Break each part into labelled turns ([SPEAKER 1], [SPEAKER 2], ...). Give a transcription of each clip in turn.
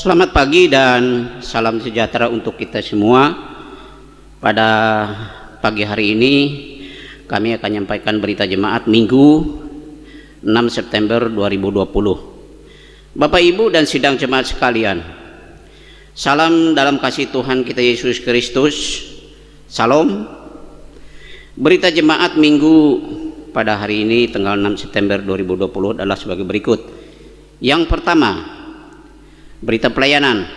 [SPEAKER 1] Selamat pagi dan salam sejahtera untuk kita semua. Pada pagi hari ini kami akan menyampaikan berita jemaat Minggu 6 September 2020. Bapak Ibu dan sidang jemaat sekalian, salam dalam kasih Tuhan kita Yesus Kristus. Salam. Berita jemaat Minggu pada hari ini tanggal 6 September 2020 adalah sebagai berikut. Yang pertama, berita pelayanan.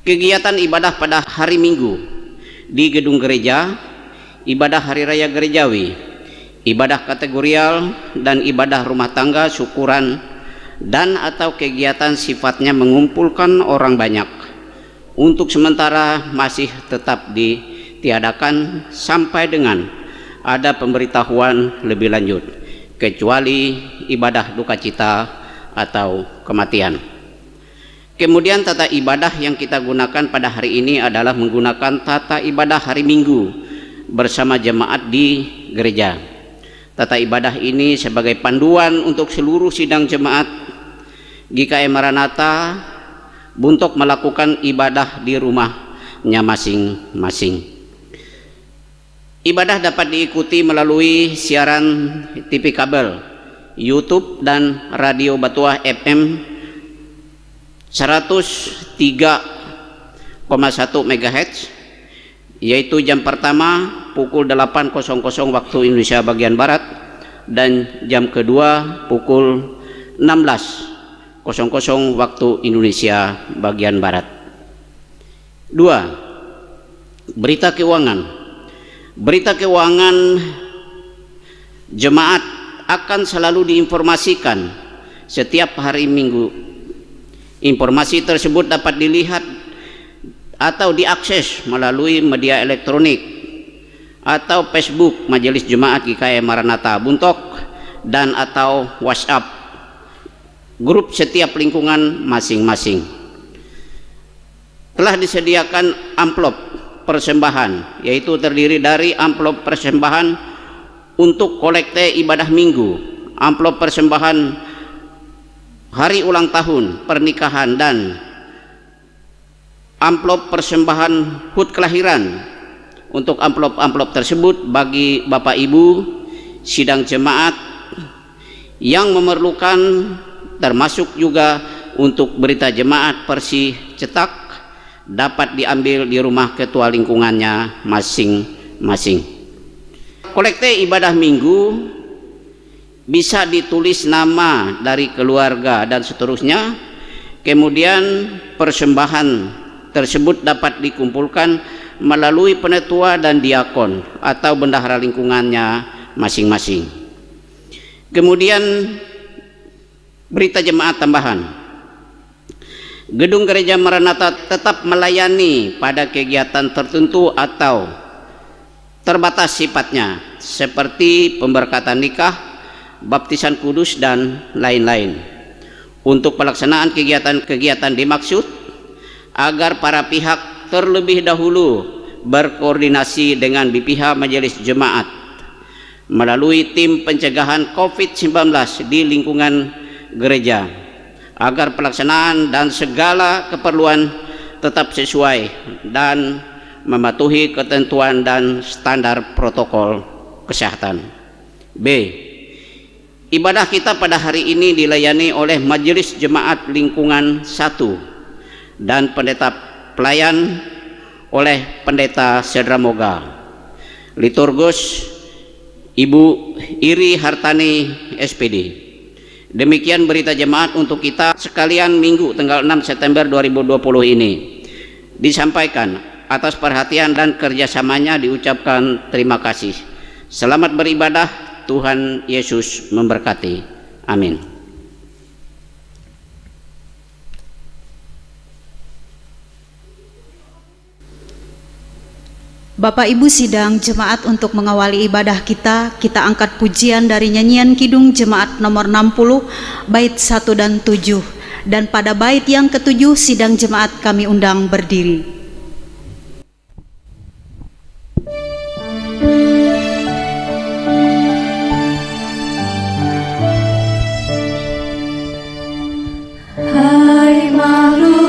[SPEAKER 1] Kegiatan ibadah pada hari Minggu di gedung gereja, ibadah hari raya gerejawi, ibadah kategorial dan ibadah rumah tangga syukuran dan atau kegiatan sifatnya mengumpulkan orang banyak untuk sementara masih tetap ditiadakan sampai dengan ada pemberitahuan lebih lanjut, kecuali ibadah duka cita atau kematian. Kemudian tata ibadah yang kita gunakan pada hari ini adalah menggunakan tata ibadah hari Minggu bersama jemaat di gereja. Tata ibadah ini sebagai panduan untuk seluruh sidang jemaat GKI Maranatha untuk melakukan ibadah di rumahnya masing-masing. Ibadah dapat diikuti melalui siaran TV kabel, YouTube dan radio Batuah FM 103,1 MHz, yaitu jam pertama pukul 8.00 waktu Indonesia bagian Barat dan jam kedua pukul 16.00 waktu Indonesia bagian Barat. 2. Berita keuangan. Berita keuangan jemaat akan selalu diinformasikan setiap hari Minggu. Informasi tersebut dapat dilihat atau diakses melalui media elektronik atau Facebook Majelis Jemaat GKI Maranatha Buntok dan atau WhatsApp grup setiap lingkungan masing-masing. Telah disediakan amplop persembahan, yaitu terdiri dari amplop persembahan untuk kolekte ibadah Minggu, amplop persembahan hari ulang tahun pernikahan, dan amplop persembahan HUT kelahiran. Untuk amplop-amplop tersebut bagi Bapak Ibu sidang jemaat yang memerlukan, termasuk juga untuk berita jemaat versi cetak, dapat diambil di rumah ketua lingkungannya masing-masing. Kolekte ibadah Minggu bisa ditulis nama dari keluarga dan seterusnya. Kemudian persembahan tersebut dapat dikumpulkan melalui penetua dan diakon atau bendahara lingkungannya masing-masing. Kemudian berita jemaat tambahan. Gedung Gereja Maranatha tetap melayani pada kegiatan tertentu atau terbatas sifatnya, seperti pemberkatan nikah, baptisan kudus dan lain-lain. Untuk pelaksanaan kegiatan-kegiatan dimaksud agar para pihak terlebih dahulu berkoordinasi dengan BPH Majelis Jemaat melalui tim pencegahan COVID-19 di lingkungan gereja, agar pelaksanaan dan segala keperluan tetap sesuai dan mematuhi ketentuan dan standar protokol kesehatan. B. Ibadah kita pada hari ini dilayani oleh Majelis Jemaat Lingkungan 1 dan pendeta pelayan oleh Pendeta Sedra Moga. Liturgus Ibu Iri Hartani SPD. Demikian berita jemaat untuk kita sekalian Minggu tanggal 6 September 2020 ini. Disampaikan atas perhatian dan kerjasamanya diucapkan terima kasih. Selamat beribadah. Tuhan Yesus memberkati. Amin.
[SPEAKER 2] Bapak Ibu sidang jemaat, untuk mengawali ibadah kita angkat pujian dari nyanyian Kidung Jemaat nomor 60 bait 1 dan 7. Dan pada bait yang ke-7 sidang jemaat kami undang berdiri.
[SPEAKER 3] Hai makhluk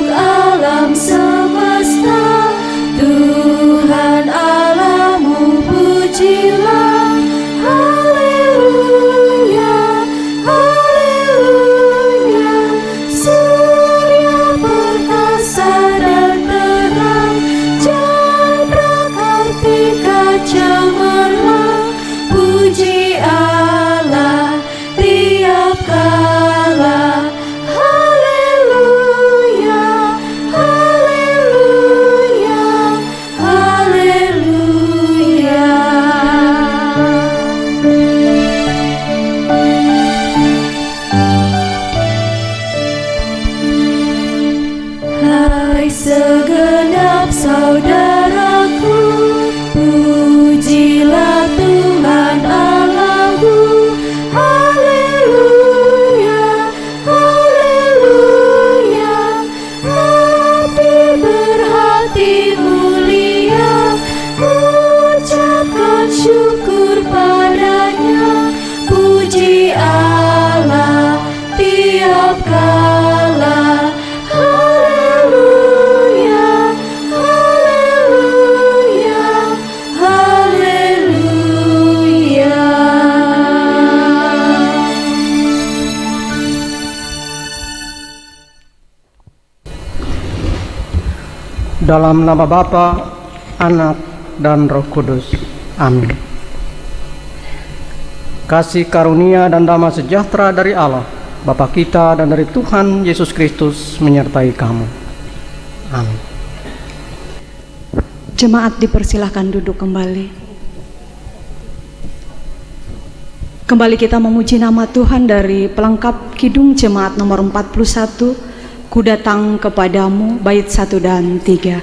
[SPEAKER 3] Dalam nama Bapa, Anak, dan Roh Kudus. Amin. Kasih karunia dan damai sejahtera dari Allah, Bapa kita, dan dari Tuhan Yesus Kristus menyertai kamu. Amin.
[SPEAKER 2] Jemaat dipersilahkan duduk kembali. Kembali kita memuji nama Tuhan dari pelengkap Kidung Jemaat nomor 41, Ku datang kepadamu, bait 1 dan 3.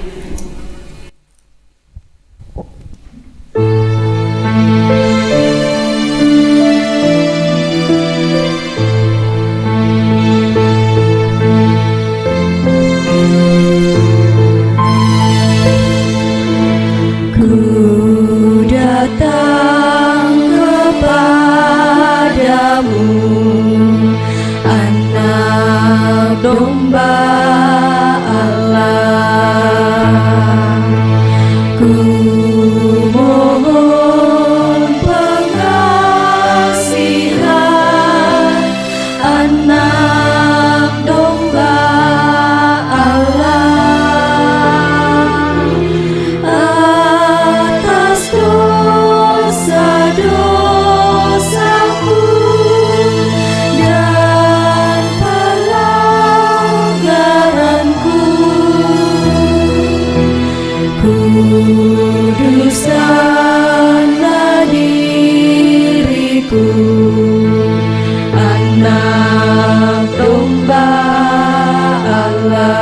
[SPEAKER 4] Kuduskanlah diriku, anak domba Allah.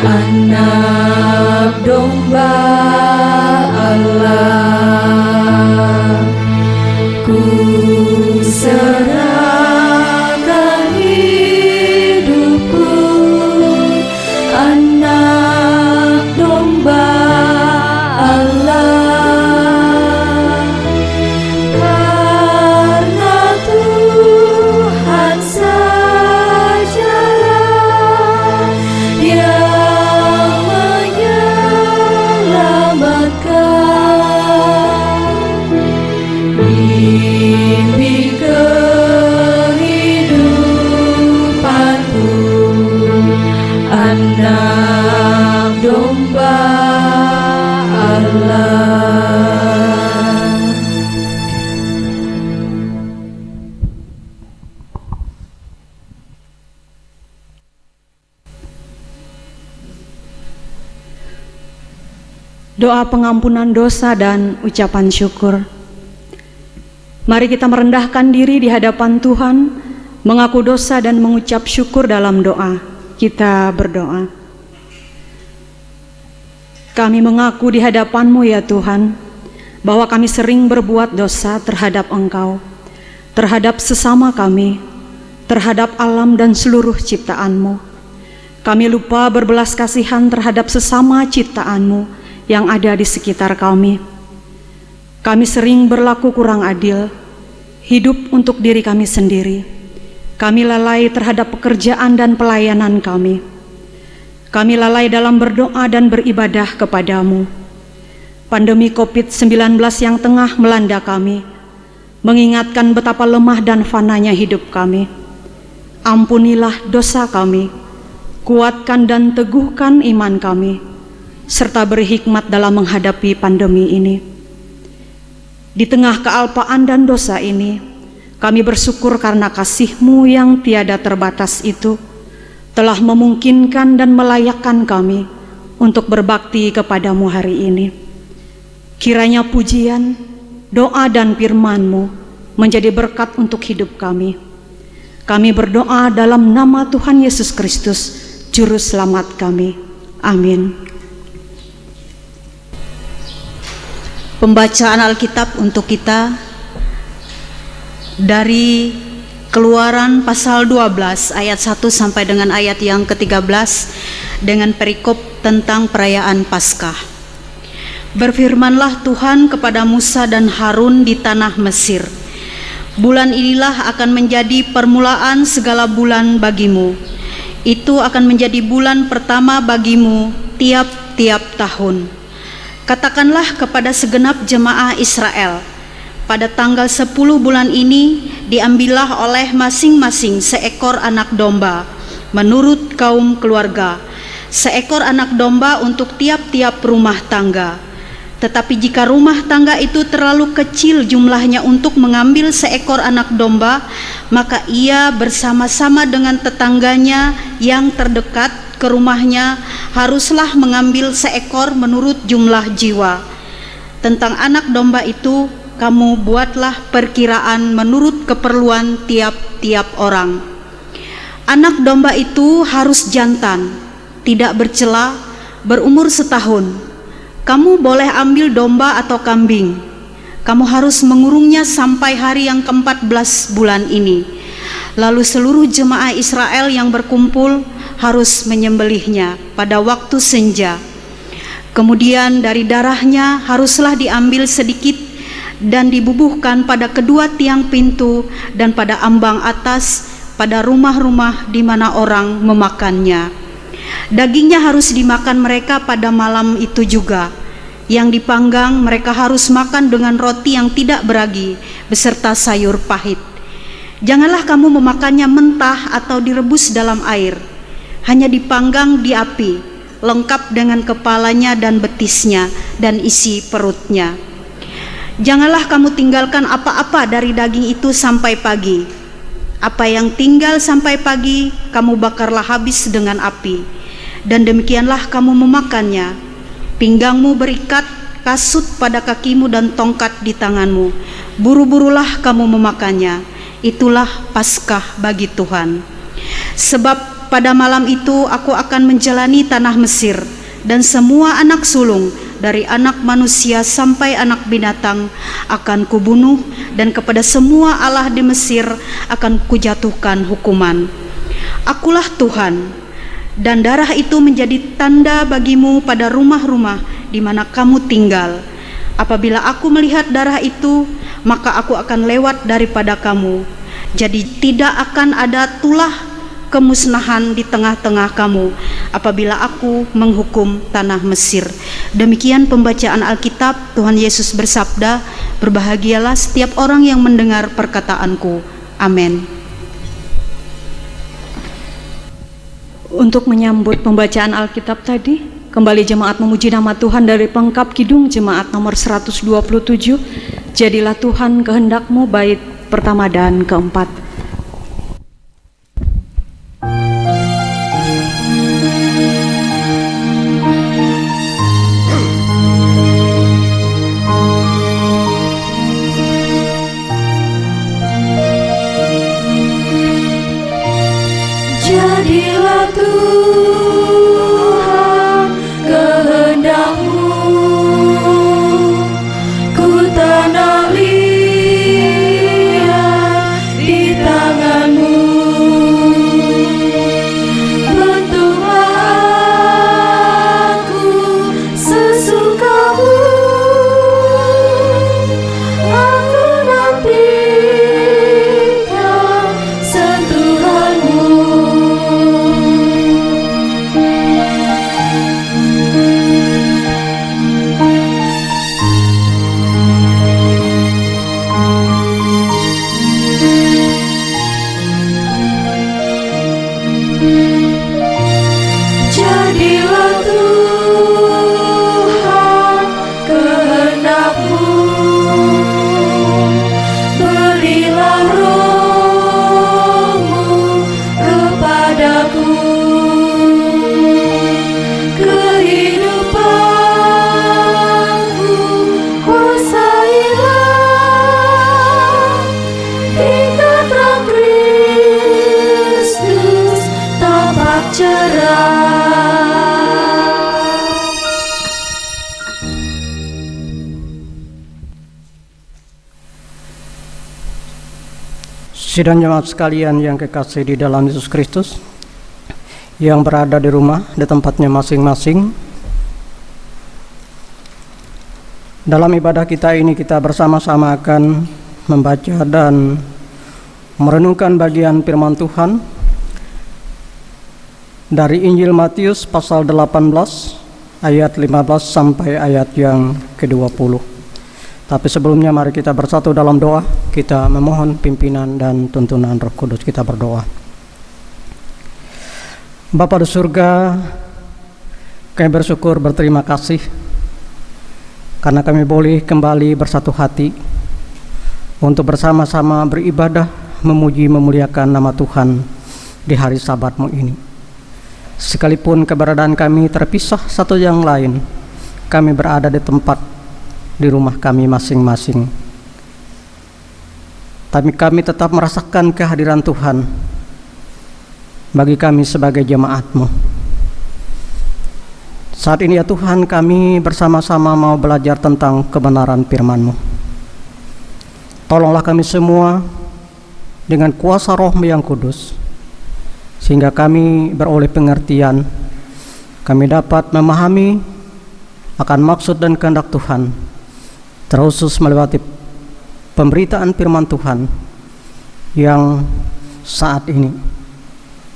[SPEAKER 4] Anak domba Allah, ku serahkan hidupku, anak domba Allah, karena Tuhan sajalah yang bimbing kehidupanku, anak domba Allah.
[SPEAKER 2] Doa pengampunan dosa dan ucapan syukur. Mari kita merendahkan diri di hadapan Tuhan, mengaku dosa dan mengucap syukur dalam doa. Kita berdoa. Kami mengaku di hadapan-Mu ya Tuhan, bahwa kami sering berbuat dosa terhadap Engkau, terhadap sesama kami, terhadap alam dan seluruh ciptaan-Mu. Kami lupa berbelas kasihan terhadap sesama ciptaan-Mu yang ada di sekitar kami. Kami sering berlaku kurang adil, hidup untuk diri kami sendiri. Kami lalai terhadap pekerjaan dan pelayanan kami. Kami lalai dalam berdoa dan beribadah kepadamu. Pandemi COVID-19 yang tengah melanda kami mengingatkan betapa lemah dan fananya hidup kami. Ampunilah dosa kami, kuatkan dan teguhkan iman kami, serta beri hikmat dalam menghadapi pandemi ini. Di tengah kealpaan dan dosa ini, kami bersyukur karena kasih-Mu yang tiada terbatas itu telah memungkinkan dan melayakkan kami untuk berbakti kepadamu hari ini. Kiranya pujian, doa dan firman-Mu menjadi berkat untuk hidup kami. Kami berdoa dalam nama Tuhan Yesus Kristus, Juru Selamat kami. Amin. Pembacaan Alkitab untuk kita dari Keluaran pasal 12 ayat 1 sampai dengan ayat yang ke-13 dengan perikop tentang perayaan Paskah. Berfirmanlah Tuhan kepada Musa dan Harun di tanah Mesir, Bulan inilah akan menjadi permulaan segala bulan bagimu. Itu akan menjadi bulan pertama bagimu tiap-tiap tahun. Katakanlah kepada segenap jemaah Israel, pada tanggal 10 bulan ini diambillah oleh masing-masing seekor anak domba menurut kaum keluarga, seekor anak domba untuk tiap-tiap rumah tangga. Tetapi jika rumah tangga itu terlalu kecil jumlahnya untuk mengambil seekor anak domba, maka ia bersama-sama dengan tetangganya yang terdekat ke rumahnya haruslah mengambil seekor menurut jumlah jiwa. Tentang anak domba itu, kamu buatlah perkiraan menurut keperluan tiap-tiap orang. Anak domba itu harus jantan, tidak bercela, berumur setahun. Kamu boleh ambil domba atau kambing. Kamu harus mengurungnya sampai hari yang ke-14 bulan ini. Lalu seluruh jemaah Israel yang berkumpul harus menyembelihnya pada waktu senja. Kemudian dari darahnya haruslah diambil sedikit dan dibubuhkan pada kedua tiang pintu dan pada ambang atas pada rumah-rumah di mana orang memakannya. Dagingnya harus dimakan mereka pada malam itu juga. Yang dipanggang mereka harus makan dengan roti yang tidak beragi beserta sayur pahit. Janganlah kamu memakannya mentah atau direbus dalam air. Hanya dipanggang di api, lengkap dengan kepalanya dan betisnya dan isi perutnya. Janganlah kamu tinggalkan apa-apa dari daging itu sampai pagi. Apa yang tinggal sampai pagi, kamu bakarlah habis dengan api. Dan demikianlah kamu memakannya. Pinggangmu berikat, kasut pada kakimu dan tongkat di tanganmu. Buru-burulah kamu memakannya. Itulah Paskah bagi Tuhan. Sebab pada malam itu aku akan menjalani tanah Mesir, dan semua anak sulung dari anak manusia sampai anak binatang akan kubunuh, dan kepada semua Allah di Mesir akan kujatuhkan hukuman. Akulah Tuhan, dan darah itu menjadi tanda bagimu pada rumah-rumah di mana kamu tinggal. Apabila aku melihat darah itu, maka aku akan lewat daripada kamu. Jadi tidak akan ada tulah kemusnahan di tengah-tengah kamu apabila aku menghukum tanah Mesir. Demikian pembacaan Alkitab. Tuhan Yesus bersabda, berbahagialah setiap orang yang mendengar perkataanku. Amin. Untuk menyambut pembacaan Alkitab tadi, kembali jemaat memuji nama Tuhan dari Pengkap Kidung jemaat nomor 127. Jadilah Tuhan kehendakmu, bait pertama dan keempat.
[SPEAKER 4] Jadilah Tuhan kehendak-Mu, ku tanah liat di tangan-Mu. Bentuklah aku sesuka-Mu, aku nantikan sentuhan-Mu. Jadilah Tuhan kehendak-Mu, berilah Roh-Mu kepadaku, kehidupanku kuasailah, hingga terang Kristus tampak cerah.
[SPEAKER 3] Sidang jemaat sekalian yang kekasih di dalam Yesus Kristus, yang berada di rumah di tempatnya masing-masing, dalam ibadah kita ini kita bersama-sama akan membaca dan merenungkan bagian firman Tuhan dari Injil Matius pasal 18 ayat 15 sampai ayat yang ke-20. Tapi sebelumnya mari kita bersatu dalam doa. Kita memohon pimpinan dan tuntunan Roh Kudus. Kita berdoa. Bapa di surga, kami bersyukur, berterima kasih karena kami boleh kembali bersatu hati untuk bersama-sama beribadah, memuji, memuliakan nama Tuhan di hari Sabat-Mu ini. Sekalipun keberadaan kami terpisah satu yang lain, kami berada di tempat di rumah kami masing-masing. Tapi kami tetap merasakan kehadiran Tuhan bagi kami sebagai jemaat-Mu. Saat ini ya Tuhan, kami bersama-sama mau belajar tentang kebenaran firman-Mu. Tolonglah kami semua dengan kuasa Roh-Mu yang kudus, sehingga kami beroleh pengertian, kami dapat memahami akan maksud dan kehendak Tuhan, terkhusus melewati pemberitaan firman Tuhan yang saat ini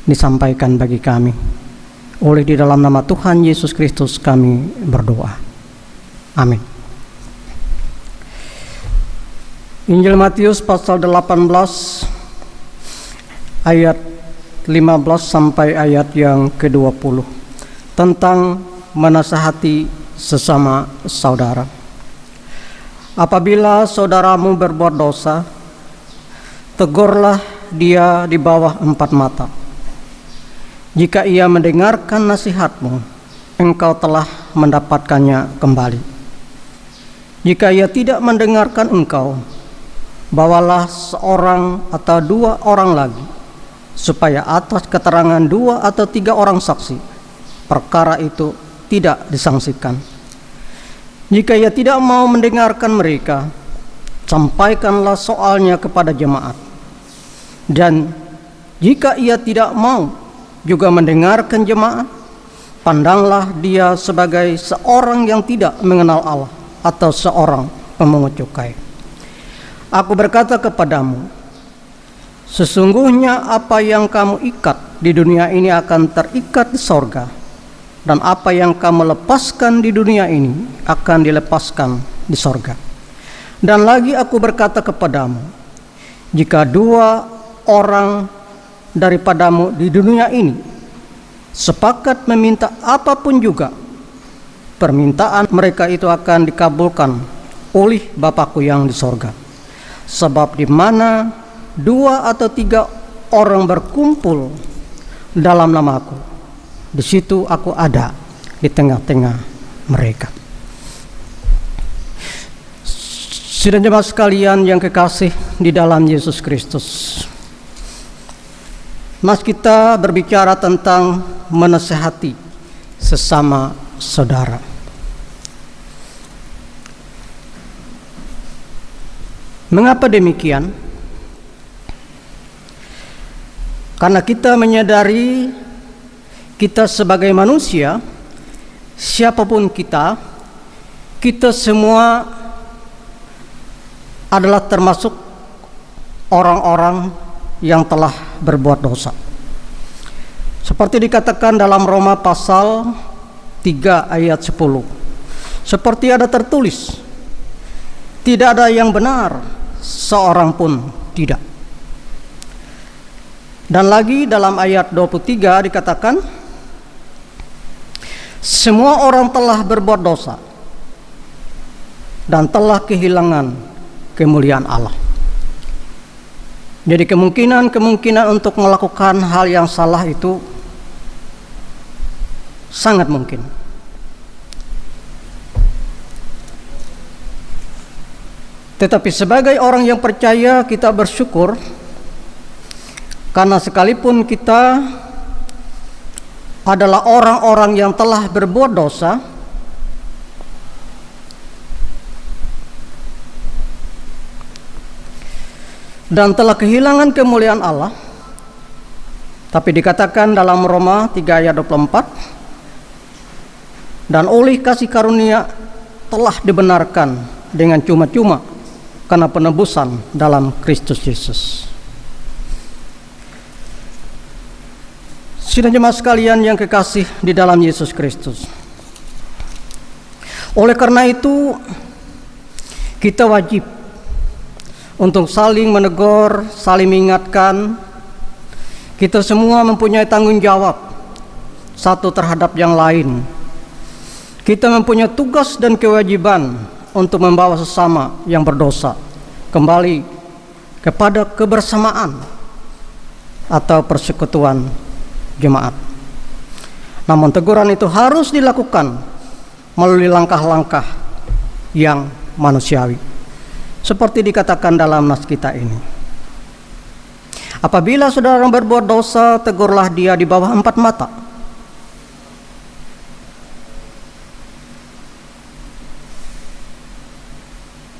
[SPEAKER 3] disampaikan bagi kami. Oleh di dalam nama Tuhan Yesus Kristus kami berdoa. Amin. Injil Matius pasal 18 ayat 15 sampai ayat yang ke-20 tentang menasihati sesama saudara. Apabila saudaramu berbuat dosa, tegurlah dia di bawah 4 mata. Jika ia mendengarkan nasihatmu, engkau telah mendapatkannya kembali. Jika ia tidak mendengarkan engkau, bawalah seorang atau 2 orang lagi, supaya atas keterangan 2 atau 3 orang saksi, perkara itu tidak disangsikan. Jika ia tidak mau mendengarkan mereka, sampaikanlah soalnya kepada jemaat. Dan jika ia tidak mau juga mendengarkan jemaat, pandanglah dia sebagai seorang yang tidak mengenal Allah atau seorang pemungut cukai. Aku berkata kepadamu, sesungguhnya apa yang kamu ikat di dunia ini akan terikat di sorga, dan apa yang kamu lepaskan di dunia ini akan dilepaskan di sorga. Dan lagi aku berkata kepadamu, jika 2 orang daripadamu di dunia ini sepakat meminta apapun juga, permintaan mereka itu akan dikabulkan oleh Bapakku yang di sorga. Sebab di mana 2 atau 3 orang berkumpul dalam namaku, di situ aku ada di tengah-tengah mereka. Sidang jemaat sekalian yang kekasih di dalam Yesus Kristus, mas kita berbicara tentang menasihati sesama saudara. Mengapa demikian? Karena kita menyadari kita sebagai manusia, siapapun kita semua adalah termasuk orang-orang yang telah berbuat dosa. Seperti dikatakan dalam Roma pasal 3 ayat 10. Seperti ada tertulis, tidak ada yang benar, seorang pun tidak. Dan lagi dalam ayat 23 dikatakan, semua orang telah berbuat dosa dan telah kehilangan kemuliaan Allah. Jadi kemungkinan untuk melakukan hal yang salah itu sangat mungkin. Tetapi sebagai orang yang percaya, kita bersyukur karena sekalipun kita adalah orang-orang yang telah berbuat dosa, dan telah kehilangan kemuliaan Allah. Tapi dikatakan dalam Roma 3 ayat 24, dan oleh kasih karunia telah dibenarkan dengan cuma-cuma karena penebusan dalam Kristus Yesus. Sidang jemaat sekalian yang kekasih di dalam Yesus Kristus, oleh karena itu kita wajib untuk saling menegur, saling mengingatkan. Kita semua mempunyai tanggung jawab satu terhadap yang lain. Kita mempunyai tugas dan kewajiban untuk membawa sesama yang berdosa kembali kepada kebersamaan atau persekutuan jemaat. Namun teguran itu harus dilakukan melalui langkah-langkah yang manusiawi, seperti dikatakan dalam nas kita ini. Apabila saudara berbuat dosa, tegurlah dia di bawah 4 mata.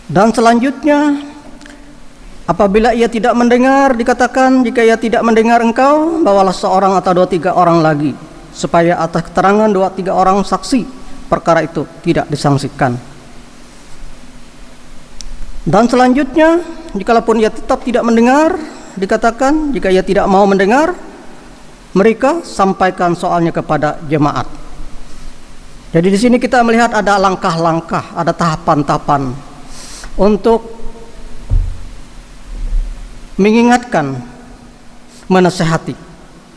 [SPEAKER 3] Dan selanjutnya, apabila ia tidak mendengar, dikatakan jika ia tidak mendengar engkau, bawalah seorang atau 2-3 orang lagi, supaya atas keterangan 2-3 orang saksi perkara itu tidak disangsikan. Dan selanjutnya, jikalaupun ia tetap tidak mendengar, dikatakan jika ia tidak mau mendengar, mereka sampaikan soalnya kepada jemaat. Jadi di sini kita melihat ada langkah-langkah, ada tahapan-tahapan untuk mengingatkan, menasehati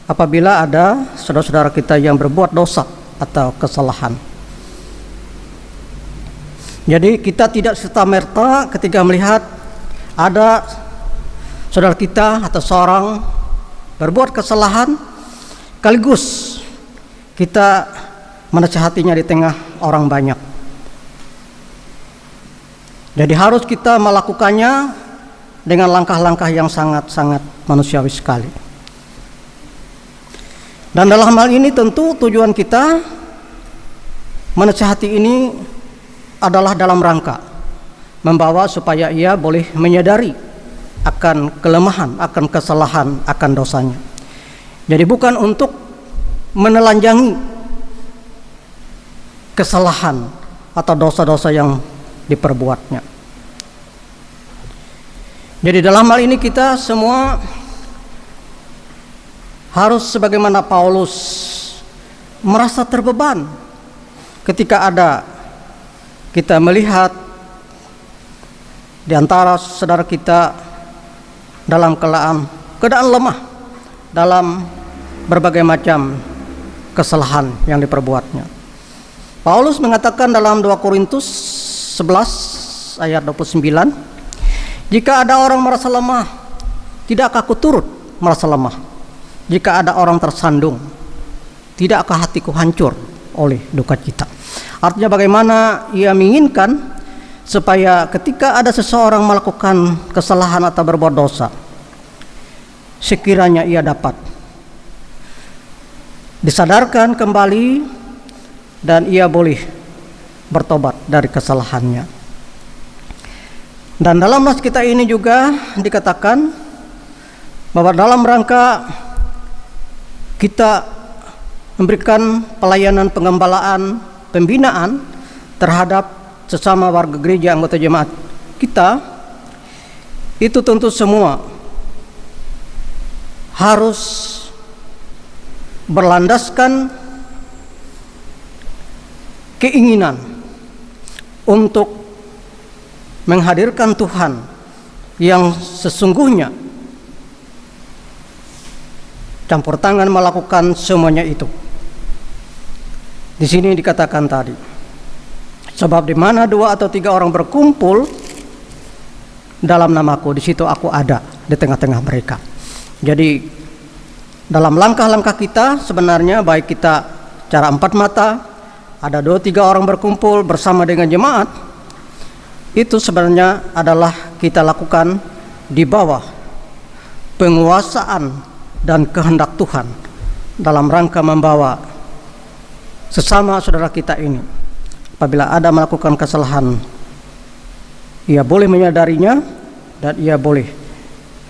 [SPEAKER 3] apabila ada saudara-saudara kita yang berbuat dosa atau kesalahan. Jadi kita tidak serta-merta ketika melihat ada saudara kita atau seorang berbuat kesalahan, sekaligus kita menasehatinya di tengah orang banyak. Jadi harus kita melakukannya dengan langkah-langkah yang sangat-sangat manusiawi sekali. Dan dalam hal ini tentu tujuan kita menasihati ini adalah dalam rangka membawa supaya ia boleh menyadari akan kelemahan, akan kesalahan, akan dosanya. Jadi bukan untuk menelanjangi kesalahan atau dosa-dosa yang diperbuatnya. Jadi dalam hal ini kita semua harus sebagaimana Paulus merasa terbeban ketika ada kita melihat di antara saudara kita dalam keadaan lemah dalam berbagai macam kesalahan yang diperbuatnya. Paulus mengatakan dalam 2 Korintus 11 ayat 29, jika ada orang merasa lemah, tidakkah aku turut merasa lemah? Jika ada orang tersandung, tidakkah hatiku hancur oleh duka cita? Artinya bagaimana ia menginginkan supaya ketika ada seseorang melakukan kesalahan atau berbuat dosa, sekiranya ia dapat disadarkan kembali dan ia boleh bertobat dari kesalahannya. Dan dalam nas kita ini juga dikatakan bahwa dalam rangka kita memberikan pelayanan pengembalaan, pembinaan terhadap sesama warga gereja anggota jemaat kita, itu tentu semua harus berlandaskan keinginan untuk menghadirkan Tuhan yang sesungguhnya campur tangan melakukan semuanya itu. Di sini dikatakan tadi, sebab di mana 2 atau 3 orang berkumpul dalam namaku, di situ aku ada di tengah-tengah mereka. Jadi dalam langkah-langkah kita sebenarnya, baik kita cara 4 mata, ada 2-3 orang berkumpul bersama dengan jemaat, itu sebenarnya adalah kita lakukan di bawah penguasaan dan kehendak Tuhan dalam rangka membawa sesama saudara kita ini. Apabila ada melakukan kesalahan, ia boleh menyadarinya dan ia boleh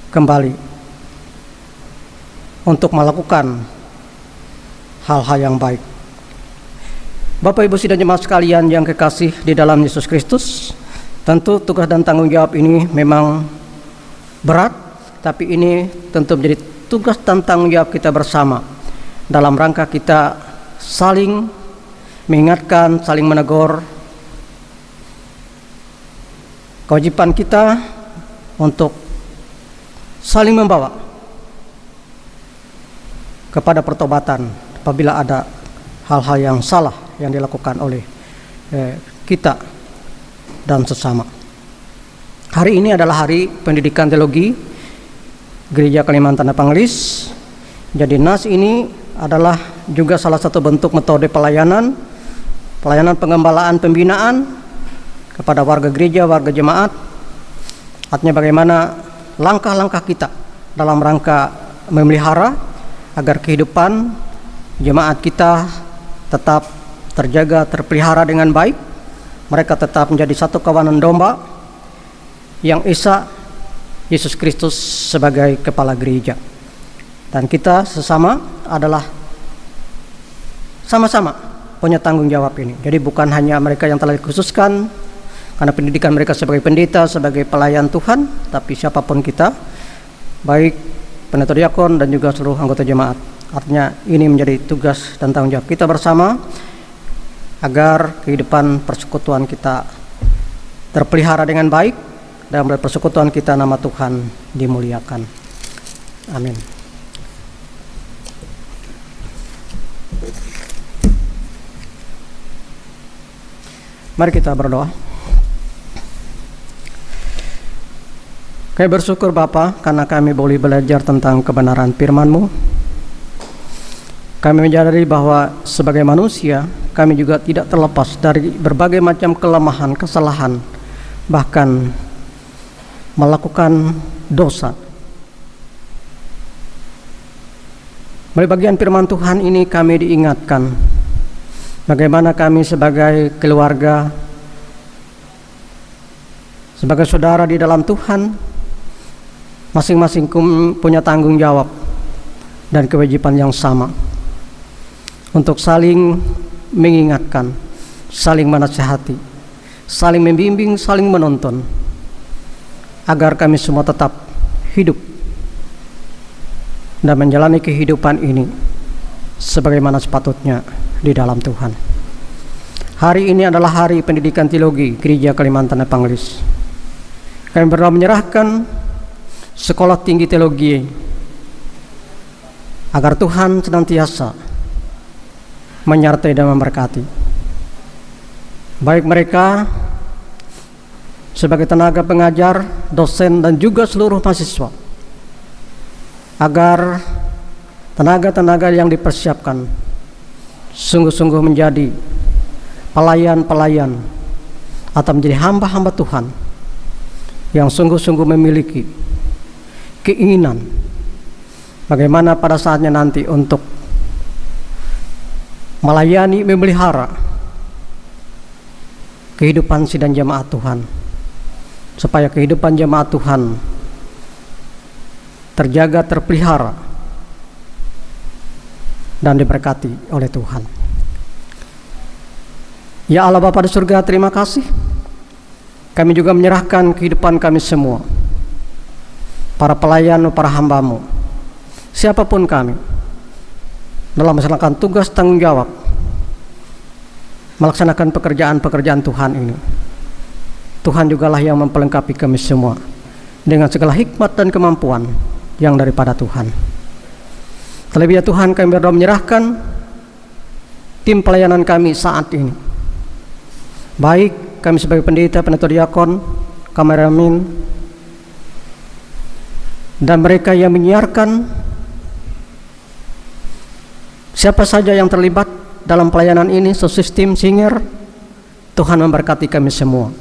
[SPEAKER 3] kembali untuk melakukan hal-hal yang baik. Bapak Ibu sidang jemaat sekalian yang kekasih di dalam Yesus Kristus, Tentu tugas dan tanggung jawab ini memang berat, tapi ini tentu menjadi tugas dan tanggung jawab kita bersama dalam rangka kita saling mengingatkan, saling menegur. Kewajiban kita untuk saling membawa kepada pertobatan apabila ada hal-hal yang salah yang dilakukan oleh kita dan sesama. Hari ini adalah hari pendidikan teologi Gereja Kalimantan Evangelis. Jadi NAS ini adalah juga salah satu bentuk metode pelayanan pengembalaan, pembinaan kepada warga gereja, warga jemaat. Artinya bagaimana langkah-langkah kita dalam rangka memelihara agar kehidupan jemaat kita tetap terjaga, terpelihara dengan baik. Mereka tetap menjadi satu kawanan domba yang Esa Yesus Kristus sebagai kepala gereja. Dan kita sesama adalah sama-sama punya tanggung jawab ini. Jadi bukan hanya mereka yang telah dikhususkan karena pendidikan mereka sebagai pendeta, sebagai pelayan Tuhan, tapi siapapun kita, baik pendeta diakon dan juga seluruh anggota jemaat. Artinya ini menjadi tugas dan tanggung jawab kita bersama agar kehidupan persekutuan kita terpelihara dengan baik dan melalui persekutuan kita nama Tuhan dimuliakan. Amin. Mari kita berdoa. Kami bersyukur Bapa karena kami boleh belajar tentang kebenaran firman-Mu. Kami menyadari bahwa sebagai manusia kami juga tidak terlepas dari berbagai macam kelemahan, kesalahan, bahkan melakukan dosa. Melalui bagian firman Tuhan ini kami diingatkan bagaimana kami sebagai keluarga, sebagai saudara di dalam Tuhan, masing-masing punya tanggung jawab dan kewajiban yang sama untuk saling mengingatkan, saling menasihati, saling membimbing, saling menuntun, agar kami semua tetap hidup dan menjalani kehidupan ini sebagaimana sepatutnya di dalam Tuhan. Hari ini adalah hari pendidikan teologi Gereja Kalimantan Evangelis. Kami berdoa menyerahkan sekolah tinggi teologi agar Tuhan senantiasa menyertai dan memberkati baik mereka sebagai tenaga pengajar, dosen dan juga seluruh mahasiswa, agar tenaga-tenaga yang dipersiapkan sungguh-sungguh menjadi pelayan-pelayan atau menjadi hamba-hamba Tuhan yang sungguh-sungguh memiliki keinginan bagaimana pada saatnya nanti untuk melayani, memelihara kehidupan sidang jemaat Tuhan, supaya kehidupan jemaat Tuhan terjaga, terpelihara dan diberkati oleh Tuhan. Ya Allah Bapa di surga, terima kasih. Kami juga menyerahkan kehidupan kami semua, para pelayan, para hamba-Mu, siapapun kami, dalam melaksanakan tugas tanggung jawab melaksanakan pekerjaan-pekerjaan Tuhan ini. Tuhan jugalah yang memperlengkapi kami semua dengan segala hikmat dan kemampuan yang daripada Tuhan. Terlebih ya Tuhan, kami berdoa menyerahkan tim pelayanan kami saat ini, baik kami sebagai pendeta, pendeta diakon, kameramen, dan mereka yang menyiarkan, siapa saja yang terlibat dalam pelayanan ini, sistem singer, Tuhan memberkati kami semua.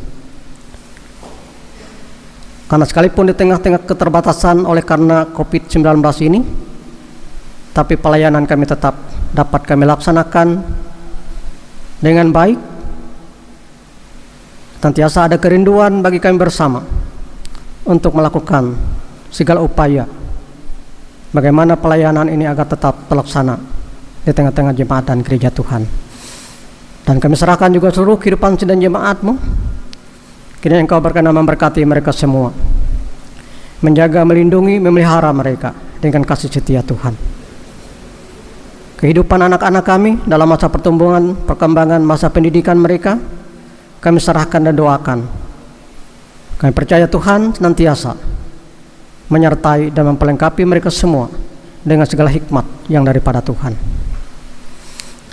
[SPEAKER 3] Karena sekalipun di tengah-tengah keterbatasan oleh karena COVID-19 ini, tapi pelayanan kami tetap dapat kami laksanakan dengan baik. Senantiasa ada kerinduan bagi kami bersama untuk melakukan segala upaya bagaimana pelayanan ini agar tetap terlaksana di tengah-tengah jemaat dan gereja Tuhan. Dan kami serahkan juga seluruh kehidupan sidang jemaat-Mu Kiranya Engkau berkenan memberkati mereka semua, menjaga, melindungi, memelihara mereka dengan kasih setia Tuhan. Kehidupan anak-anak kami dalam masa pertumbuhan, perkembangan, masa pendidikan mereka, kami serahkan dan doakan. Kami percaya Tuhan senantiasa menyertai dan memperlengkapi mereka semua dengan segala hikmat yang daripada Tuhan.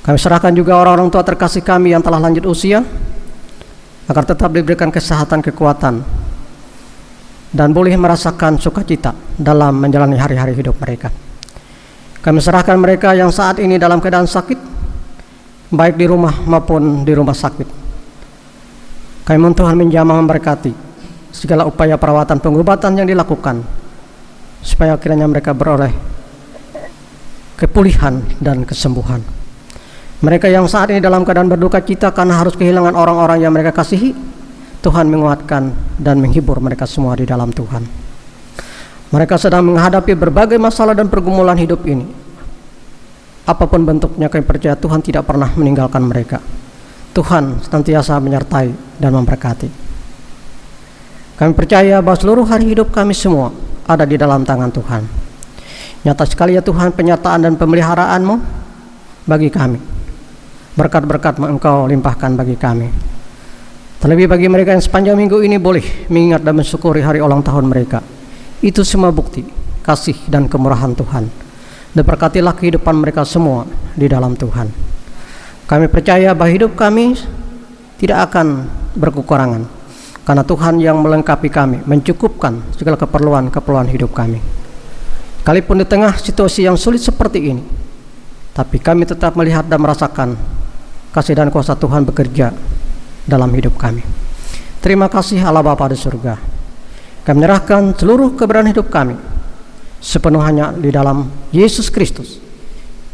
[SPEAKER 3] Kami serahkan juga orang-orang tua terkasih kami yang telah lanjut usia, agar tetap diberikan kesehatan, kekuatan, dan boleh merasakan sukacita dalam menjalani hari-hari hidup mereka. Kami serahkan mereka yang saat ini dalam keadaan sakit, baik di rumah maupun di rumah sakit. Kami mohon Tuhan menjamah memberkati segala upaya perawatan pengobatan yang dilakukan, supaya kiranya mereka beroleh kepulihan dan kesembuhan. Mereka yang saat ini dalam keadaan berduka cita karena harus kehilangan orang-orang yang mereka kasihi, Tuhan menguatkan dan menghibur mereka semua di dalam Tuhan. Mereka sedang menghadapi berbagai masalah dan pergumulan hidup ini. Apapun bentuknya, kami percaya Tuhan tidak pernah meninggalkan mereka. Tuhan senantiasa menyertai dan memberkati. Kami percaya bahwa seluruh hari hidup kami semua ada di dalam tangan Tuhan. Nyata sekali ya Tuhan penyertaan dan pemeliharaan-Mu bagi kami. Berkat-berkat Engkau limpahkan bagi kami. Terlebih bagi mereka yang sepanjang minggu ini boleh mengingat dan mensyukuri hari ulang tahun mereka. Itu semua bukti kasih dan kemurahan Tuhan. Dan berkatilah kehidupan mereka semua di dalam Tuhan. Kami percaya bahwa hidup kami tidak akan berkekurangan, karena Tuhan yang melengkapi kami, mencukupkan segala keperluan hidup kami. Sekalipun di tengah situasi yang sulit seperti ini, tapi kami tetap melihat dan merasakan kasih dan kuasa Tuhan bekerja dalam hidup kami. Terima kasih Allah Bapa di surga. Kami menyerahkan seluruh keberadaan hidup kami sepenuhnya di dalam Yesus Kristus,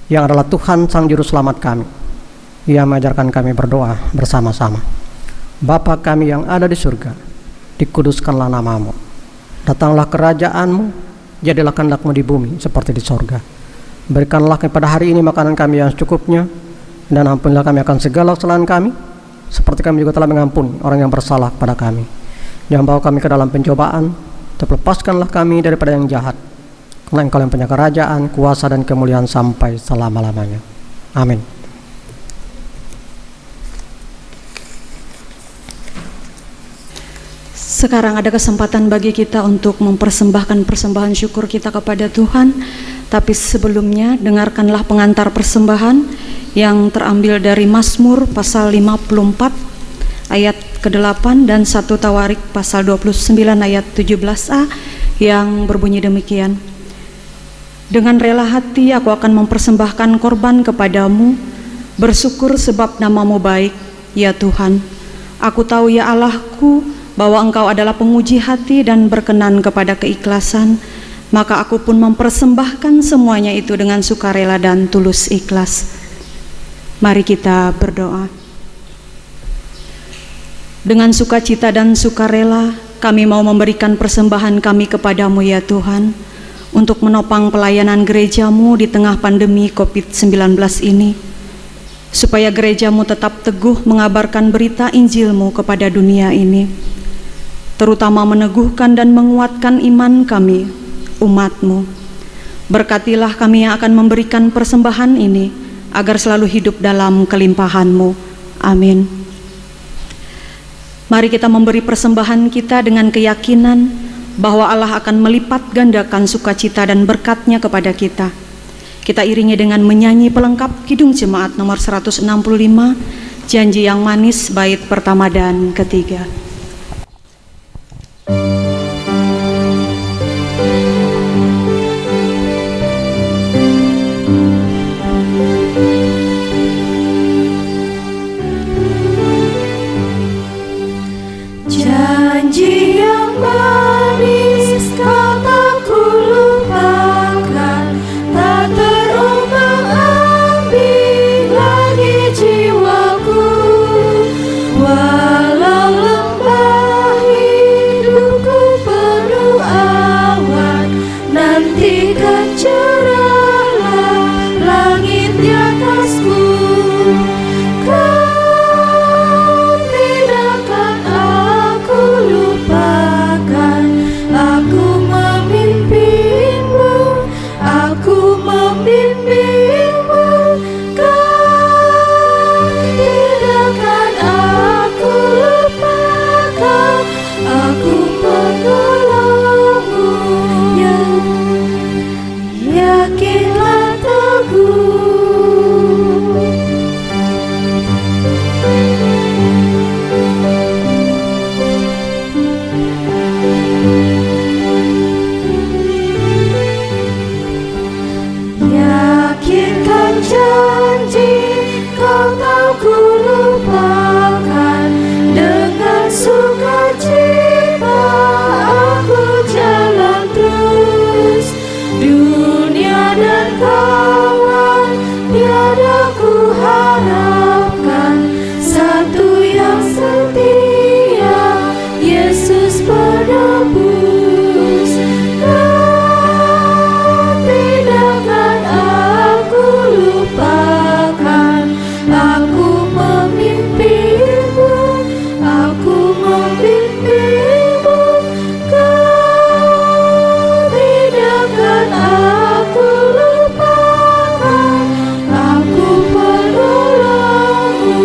[SPEAKER 3] yang adalah Tuhan Sang Juru Selamat kami. Ia mengajarkan kami berdoa bersama-sama. Bapa kami yang ada di surga, dikuduskanlah nama-Mu. Datanglah kerajaan-Mu, jadilah kehendak-Mu di bumi seperti di surga. Berikanlah kepada hari ini makanan kami yang secukupnya, dan ampunilah kami akan segala kesalahan kami, seperti kami juga telah mengampuni orang yang bersalah kepada kami. Jangan bawa kami ke dalam pencobaan, tapi lepaskanlah kami daripada yang jahat, karena Engkau yang punya kerajaan, kuasa, dan kemuliaan sampai selama-lamanya. Amin.
[SPEAKER 2] Sekarang ada kesempatan bagi kita untuk mempersembahkan persembahan syukur kita kepada Tuhan. Tapi sebelumnya dengarkanlah pengantar persembahan yang terambil dari Mazmur pasal 54 ayat ke-8 dan 1 Tawarik pasal 29 ayat 17a yang berbunyi demikian. Dengan rela hati aku akan mempersembahkan korban kepadamu, bersyukur sebab nama-Mu baik, ya Tuhan. Aku tahu ya Allahku, bahwa Engkau adalah penguji hati dan berkenan kepada keikhlasan, maka aku pun mempersembahkan semuanya itu dengan sukarela dan tulus ikhlas. Mari kita berdoa. Dengan sukacita dan sukarela, kami mau memberikan persembahan kami kepadamu ya Tuhan, untuk menopang pelayanan gerejamu di tengah pandemi COVID-19 ini, supaya gerejamu tetap teguh mengabarkan berita Injil-Mu kepada dunia ini, terutama meneguhkan dan menguatkan iman kami, umat-Mu. Berkatilah kami yang akan memberikan persembahan ini, agar selalu hidup dalam kelimpahan-Mu. Amin. Mari kita memberi persembahan kita dengan keyakinan bahwa Allah akan melipat gandakan sukacita dan berkat-Nya kepada kita. Kita iringi dengan menyanyi pelengkap Kidung Jemaat nomor 165, Janji yang Manis, bait pertama dan ketiga.
[SPEAKER 4] Janji yang manis kau tak kulupakan, tak terombang-ambing lagi jiwaku, walau lembah membimbingmu, kau tidakkan aku lupakan. Aku penolongmu, yakinlah teguh. Yakinkan janji, kau tahu ku lupakan. Dengan sukacita aku jalan terus. Dunia dan kawan tiada ku harapkan, satu yang setia, Yesus penebus. Tidakkan aku lupakan, aku memimpinmu, aku membimbingmu. Kau tidakkan aku lupakan, aku penolongmu,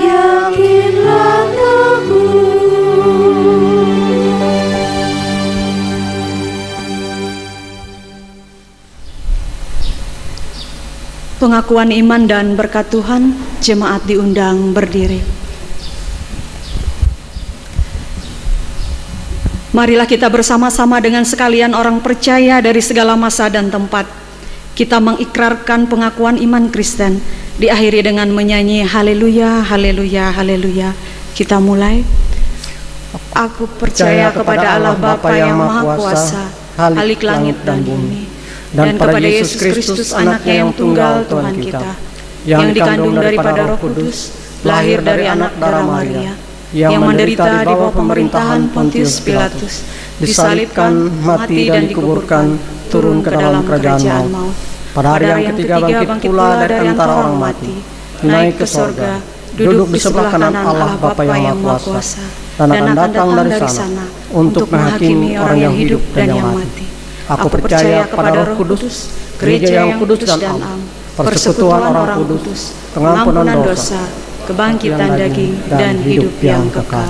[SPEAKER 4] yakinlah teguh.
[SPEAKER 2] Pengakuan iman dan berkat Tuhan, jemaat diundang berdiri. Marilah kita bersama-sama dengan sekalian orang percaya dari segala masa dan tempat. Kita mengikrarkan pengakuan iman Kristen, diakhiri dengan menyanyi haleluya, haleluya, haleluya. Kita mulai. Aku percaya kepada Allah Bapa yang Maha Kuasa, Khalik langit dan bumi, dan kepada Yesus Kristus anaknya yang tunggal Tuhan kita, yang dikandung daripada Roh Kudus, lahir dari anak darah Maria, yang menderita di bawah pemerintahan Pontius Pilatus, disalibkan, mati dan dikuburkan, turun ke dalam kerajaan maut. Pada hari yang ketiga bangkit pula dari antara orang mati, naik ke sorga, duduk di sebelah kanan Allah Bapa yang Maha Kuasa, dan akan datang dari sana untuk menghakimi orang yang hidup dan yang mati. Aku percaya kepada Roh Kudus, gereja yang kudus dan am, persekutuan orang kudus, pengampunan dosa, kebangkitan daging, dan hidup yang kekal.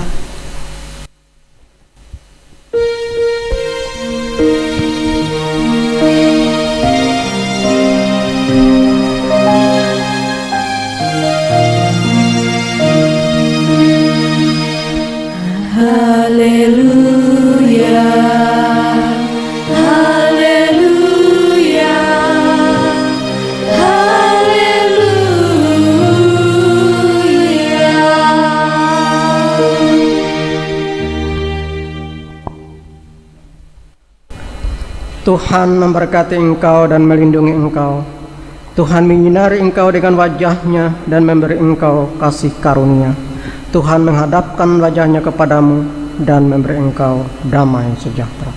[SPEAKER 4] Haleluya, haleluya, haleluya.
[SPEAKER 3] Tuhan memberkati engkau dan melindungi engkau. Tuhan menyinari engkau dengan wajah-Nya dan memberi engkau kasih karunia. Tuhan menghadapkan wajah-Nya kepadamu dan memberi engkau damai sejahtera.